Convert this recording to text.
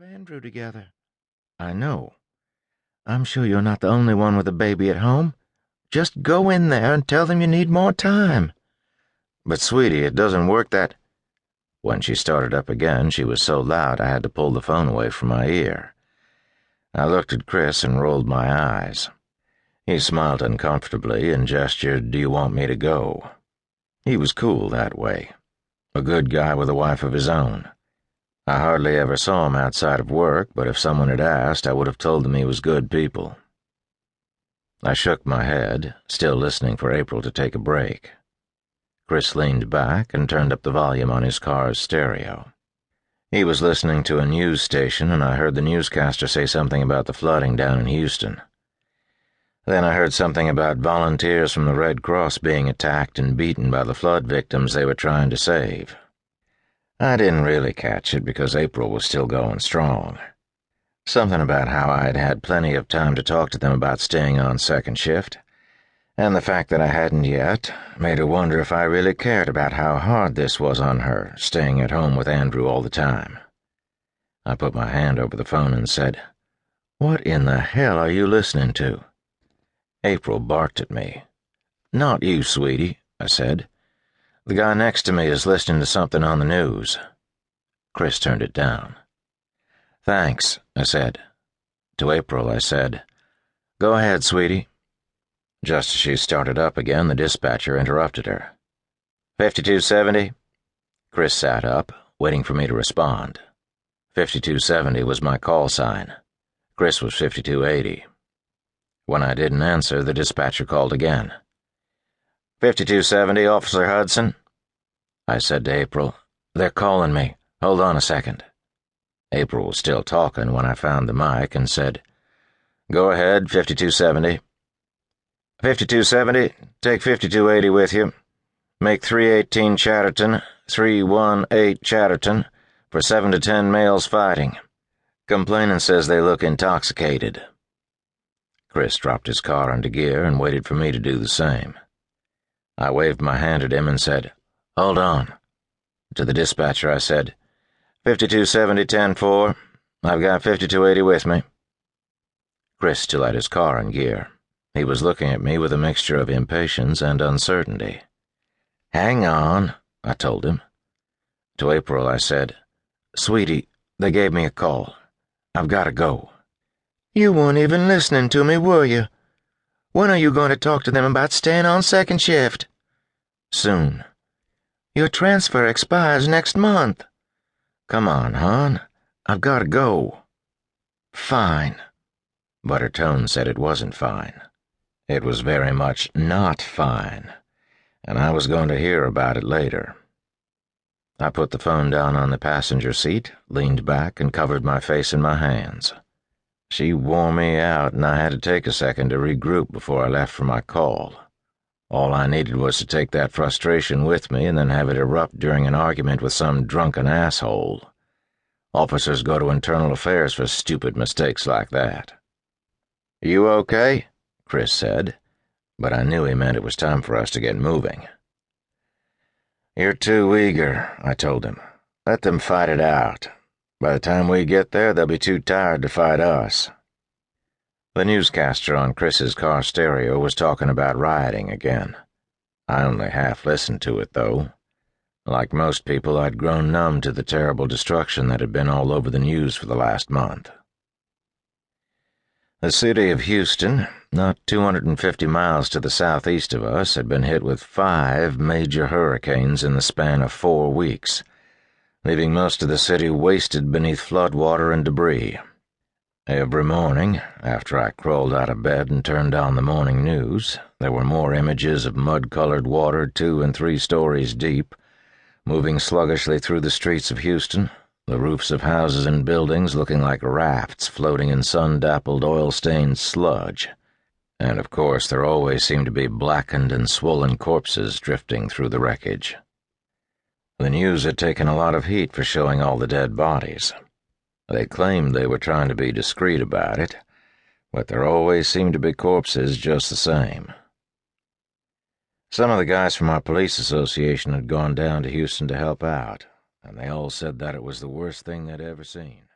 of Andrew together. I know. I'm sure you're not the only one with a baby at home. Just go in there and tell them you need more time. But, sweetie, it doesn't work that... When she started up again, she was so loud I had to pull the phone away from my ear. I looked at Chris and rolled my eyes. He smiled uncomfortably and gestured, "Do you want me to go?" He was cool that way. A good guy with a wife of his own. I hardly ever saw him outside of work, but if someone had asked, I would have told them he was good people. I shook my head, still listening for April to take a break. Chris leaned back and turned up the volume on his car's stereo. He was listening to a news station, and I heard the newscaster say something about the flooding down in Houston. Then I heard something about volunteers from the Red Cross being attacked and beaten by the flood victims they were trying to save. I didn't really catch it because April was still going strong. Something about how I had had plenty of time to talk to them about staying on second shift, and the fact that I hadn't yet made her wonder if I really cared about how hard this was on her, staying at home with Andrew all the time. I put my hand over the phone and said, "What in the hell are you listening to?" April barked at me. "Not you, sweetie," I said. "The guy next to me is listening to something on the news." Chris turned it down. "Thanks," I said. To April, I said, "Go ahead, sweetie." Just as she started up again, the dispatcher interrupted her. 5270? Chris sat up, waiting for me to respond. 5270 was my call sign. Chris was 5280. When I didn't answer, the dispatcher called again. 5270, Officer Hudson? I said to April, "They're calling me. Hold on a second." April was still talking when I found the mic and said, "Go ahead, 5270. 5270, take 5280 with you. Make 318 Chatterton, 318 Chatterton, for 7 to 10 males fighting. Complainant says they look intoxicated." Chris dropped his car into gear and waited for me to do the same. I waved my hand at him and said, "Hold on." To the dispatcher I said, 5270 10-4, I've got 5280 with me. Chris still had his car in gear. He was looking at me with a mixture of impatience and uncertainty. "Hang on," I told him. To April I said, "Sweetie, they gave me a call. I've got to go." "You weren't even listening to me, were you? When are you going to talk to them about staying on second shift?" "Soon." "Your transfer expires next month." "Come on, hon. I've got to go." "Fine." But her tone said it wasn't fine. It was very much not fine, and I was going to hear about it later. I put the phone down on the passenger seat, leaned back, and covered my face in my hands. She wore me out, and I had to take a second to regroup before I left for my call. All I needed was to take that frustration with me and then have it erupt during an argument with some drunken asshole. Officers go to internal affairs for stupid mistakes like that. "You okay?" Chris said, but I knew he meant it was time for us to get moving. "You're too eager," I told him. "Let them fight it out. By the time we get there, they'll be too tired to fight us." The newscaster on Chris's car stereo was talking about rioting again. I only half listened to it, though. Like most people, I'd grown numb to the terrible destruction that had been all over the news for the last month. The city of Houston, not 250 miles to the southeast of us, had been hit with 5 major hurricanes in the span of 4 weeks, leaving most of the city wasted beneath floodwater and debris. Every morning, after I crawled out of bed and turned on the morning news, there were more images of mud-colored water 2 and 3 stories deep, moving sluggishly through the streets of Houston, the roofs of houses and buildings looking like rafts floating in sun-dappled, oil-stained sludge. And of course there always seemed to be blackened and swollen corpses drifting through the wreckage. The news had taken a lot of heat for showing all the dead bodies. They claimed they were trying to be discreet about it, but there always seemed to be corpses just the same. Some of the guys from our police association had gone down to Houston to help out, and they all said that it was the worst thing they'd ever seen.